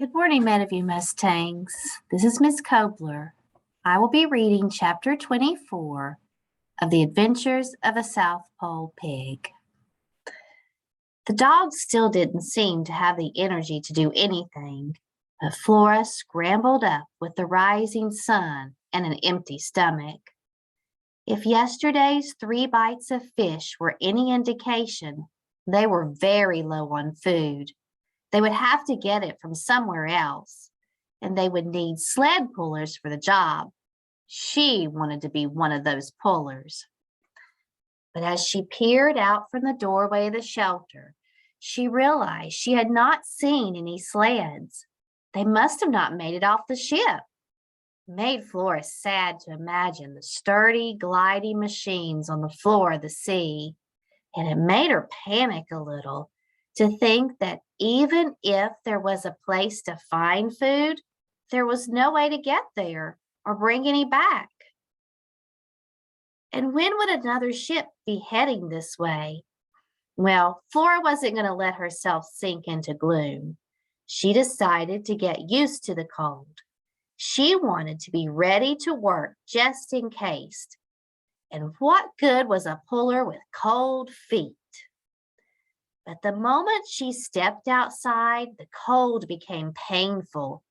Good morning, Meadowview Mustangs. This is Miss Cobler. I will be reading Chapter 24 of The Adventures of a South Pole Pig. The dogs still didn't seem to have the energy to do anything, but Flora scrambled up with the rising sun and an empty stomach. If yesterday's 3 bites of fish were any indication, they were very low on food. They would have to get it from somewhere else, and they would need sled pullers for the job. She wanted to be one of those pullers. But as she peered out from the doorway of the shelter, she realized she had not seen any sleds. They must have not made it off the ship. It made Flora sad to imagine the sturdy, gliding machines on the floor of the sea, and it made her panic a little to think that even if there was a place to find food, there was no way to get there or bring any back. And when would another ship be heading this way? Well, Flora wasn't going to let herself sink into gloom. She decided to get used to the cold. She wanted to be ready to work just in case. And what good was a puller with cold feet? But the moment she stepped outside, the cold became painful.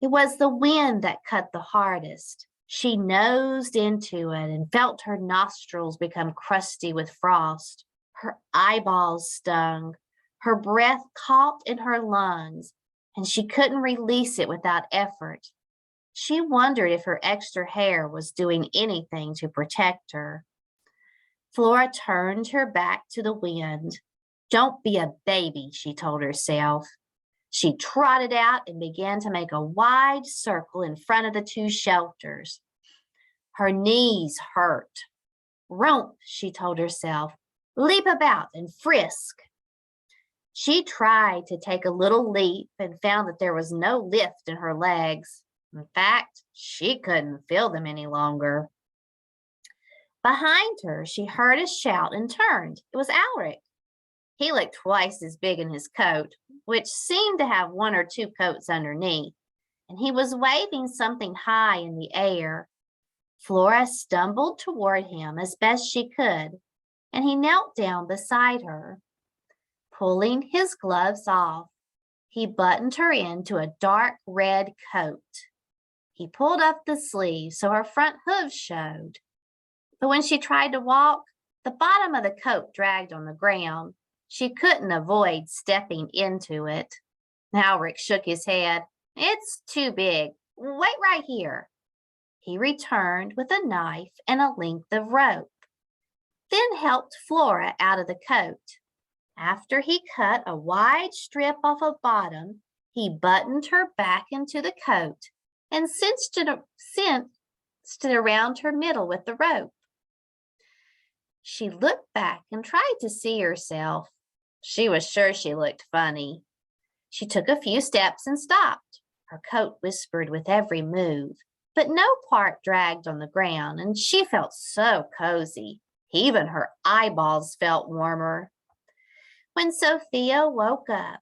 It was the wind that cut the hardest. She nosed into it and felt her nostrils become crusty with frost. Her eyeballs stung. Her breath caught in her lungs, and she couldn't release it without effort. She wondered if her extra hair was doing anything to protect her. Flora turned her back to the wind. Don't be a baby, she told herself. She trotted out and began to make a wide circle in front of the 2 shelters. Her knees hurt. Romp, she told herself. Leap about and frisk. She tried to take a little leap and found that there was no lift in her legs. In fact, she couldn't feel them any longer. Behind her, she heard a shout and turned. It was Alric. He looked twice as big in his coat, which seemed to have 1 or 2 coats underneath, and he was waving something high in the air. Flora stumbled toward him as best she could, and he knelt down beside her. Pulling his gloves off, he buttoned her into a dark red coat. He pulled up the sleeves so her front hooves showed. But when she tried to walk, the bottom of the coat dragged on the ground. She couldn't avoid stepping into it. Alric shook his head. It's too big. Wait right here. He returned with a knife and a length of rope, then helped Flora out of the coat. After he cut a wide strip off the bottom, he buttoned her back into the coat and cinched it around her middle with the rope. She looked back and tried to see herself. She was sure she looked funny. She took a few steps and stopped. Her coat whispered with every move, but no part dragged on the ground, and she felt so cozy. Even her eyeballs felt warmer. When Sophia woke up,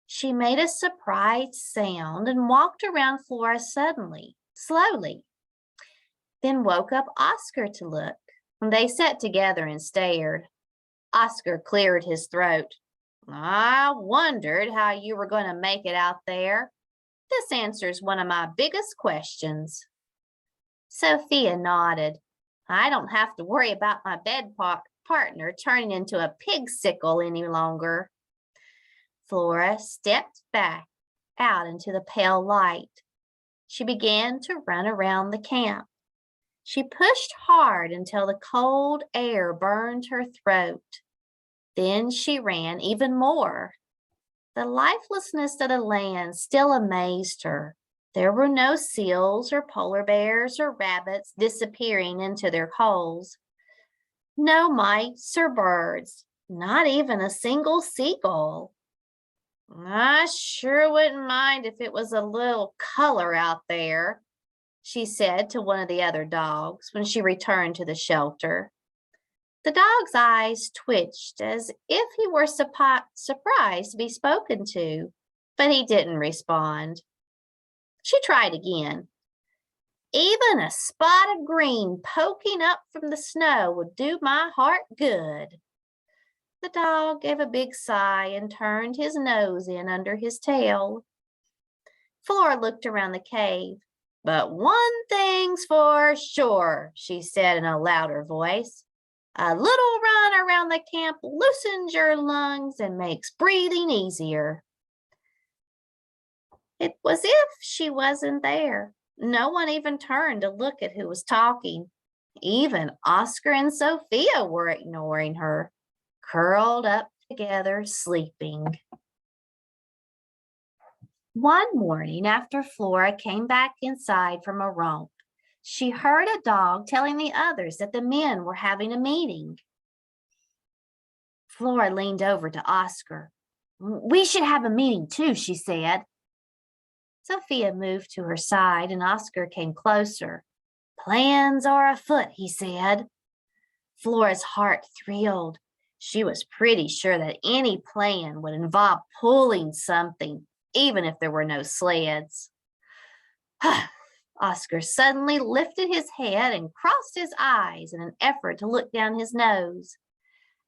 she made a surprised sound and walked around Flora slowly, then woke up Oscar to look. They sat together and stared. Oscar cleared his throat. I wondered how you were going to make it out there. This answers one of my biggest questions. Sophia nodded. I don't have to worry about my bed partner turning into a pig sickle any longer. Flora stepped back out into the pale light. She began to run around the camp. She pushed hard until the cold air burned her throat. Then she ran even more. The lifelessness of the land still amazed her. There were no seals or polar bears or rabbits disappearing into their holes. No mice or birds, not even a single seagull. I sure wouldn't mind if it was a little color out there, she said to one of the other dogs when she returned to the shelter. The dog's eyes twitched as if he were surprised to be spoken to, but he didn't respond. She tried again. Even a spot of green poking up from the snow would do my heart good. The dog gave a big sigh and turned his nose in under his tail. Flora looked around the cave. But one thing's for sure, she said in a louder voice. A little run around the camp loosens your lungs and makes breathing easier. It was if she wasn't there. No one even turned to look at who was talking. Even Oscar and Sophia were ignoring her, curled up together, sleeping. One morning after Flora came back inside from a romp, she heard a dog telling the others that the men were having a meeting. Flora leaned over to Oscar. We should have a meeting too, she said. Sophia moved to her side and Oscar came closer. Plans are afoot, he said. Flora's heart thrilled. She was pretty sure that any plan would involve pulling something, even if there were no sleds. Oscar suddenly lifted his head and crossed his eyes in an effort to look down his nose.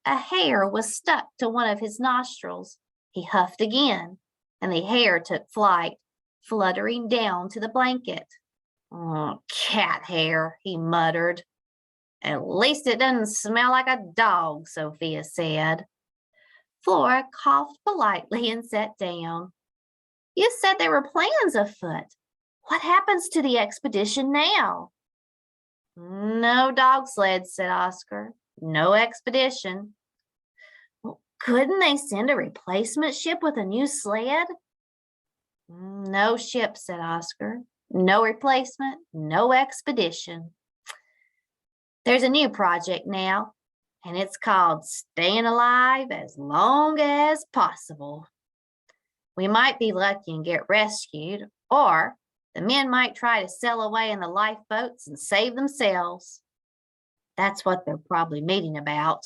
A hair was stuck to one of his nostrils. He huffed again, and the hair took flight, fluttering down to the blanket. Oh, cat hair, he muttered. At least it doesn't smell like a dog, Sophia said. Flora coughed politely and sat down. You said there were plans afoot. What happens to the expedition now? No dog sleds, said Oscar. No expedition. Well, couldn't they send a replacement ship with a new sled? No ship, said Oscar. No replacement, no expedition. There's a new project now, and it's called Staying Alive as Long as Possible. We might be lucky and get rescued, or the men might try to sail away in the lifeboats and save themselves. That's what they're probably meeting about.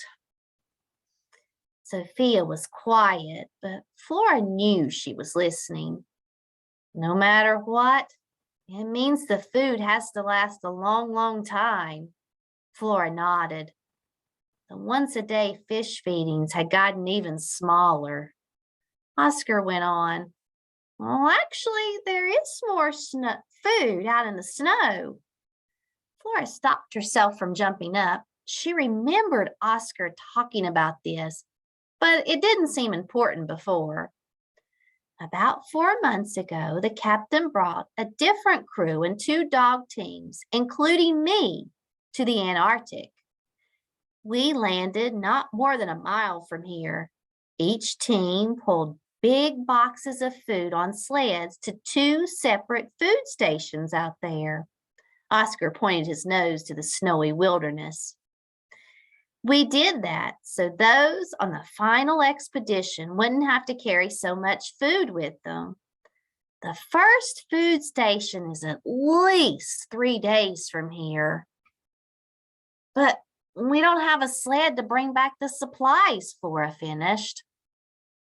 Sophia was quiet, but Flora knew she was listening. No matter what, it means the food has to last a long, long time. Flora nodded. The once-a-day fish feedings had gotten even smaller. Oscar went on. Well, actually, there is more food out in the snow. Flora stopped herself from jumping up. She remembered Oscar talking about this, but it didn't seem important before. About 4 months ago, the captain brought a different crew and 2 dog teams, including me, to the Antarctic. We landed not more than a mile from here. Each team pulled big boxes of food on sleds to 2 separate food stations out there. Oscar pointed his nose to the snowy wilderness. We did that so those on the final expedition wouldn't have to carry so much food with them. The first food station is at least 3 days from here. But we don't have a sled to bring back the supplies, Flora finished.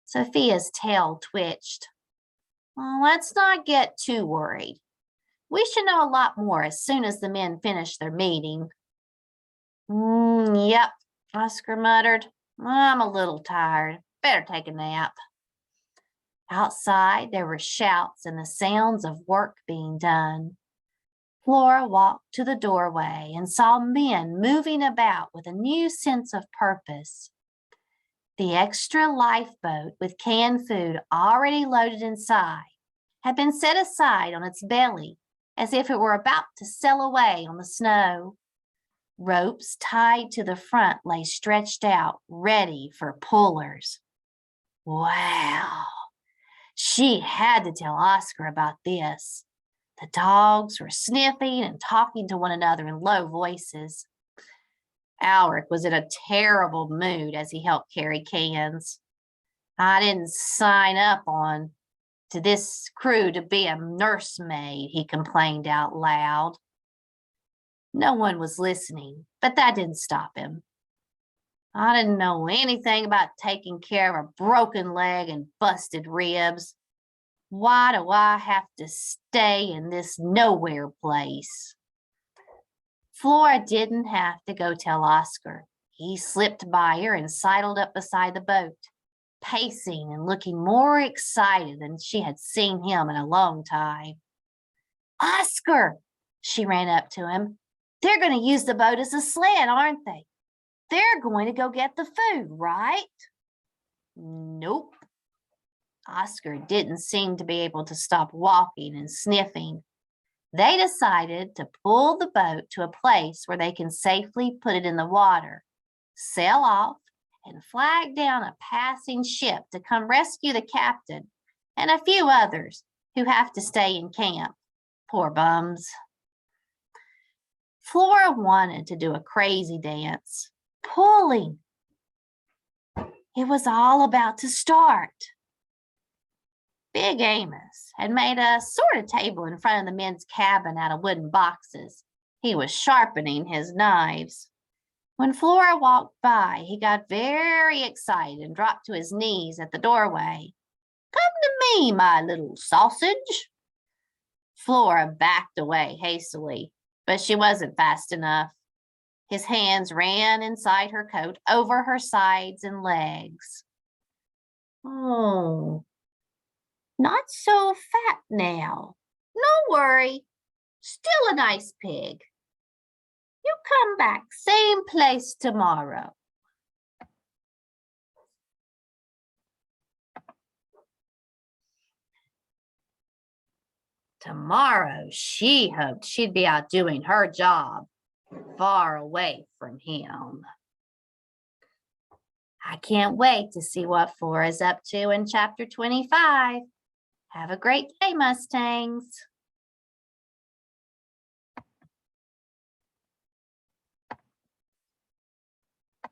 Sophia's tail twitched. Well, let's not get too worried. We should know a lot more as soon as the men finish their meeting. Yep, Oscar muttered. I'm a little tired. Better take a nap. Outside, there were shouts and the sounds of work being done. Flora walked to the doorway and saw men moving about with a new sense of purpose. The extra lifeboat with canned food already loaded inside had been set aside on its belly as if it were about to sail away on the snow. Ropes tied to the front lay stretched out, ready for pullers. Wow! She had to tell Oscar about this. The dogs were sniffing and talking to one another in low voices. Alric was in a terrible mood as he helped carry cans. I didn't sign up on to this crew to be a nursemaid, he complained out loud. No one was listening, but that didn't stop him. I didn't know anything about taking care of a broken leg and busted ribs. Why do I have to stay in this nowhere place? Flora didn't have to go tell Oscar. He slipped by her and sidled up beside the boat, pacing and looking more excited than she had seen him in a long time. Oscar, she ran up to him. They're going to use the boat as a sled, aren't they? They're going to go get the food, right? Nope. Oscar didn't seem to be able to stop walking and sniffing. They decided to pull the boat to a place where they can safely put it in the water, sail off, and flag down a passing ship to come rescue the captain and a few others who have to stay in camp. Poor bums. Flora wanted to do a crazy dance, pulling. It was all about to start. Big Amos had made a sort of table in front of the men's cabin out of wooden boxes. He was sharpening his knives. When Flora walked by, he got very excited and dropped to his knees at the doorway. Come to me, my little sausage. Flora backed away hastily, but she wasn't fast enough. His hands ran inside her coat, over her sides and legs. Oh, not so fat now. No worry. Still a nice pig. You come back same place tomorrow. Tomorrow, she hoped she'd be out doing her job, far away from him. I can't wait to see what Flora's up to in chapter 25. Have a great day, Mustangs.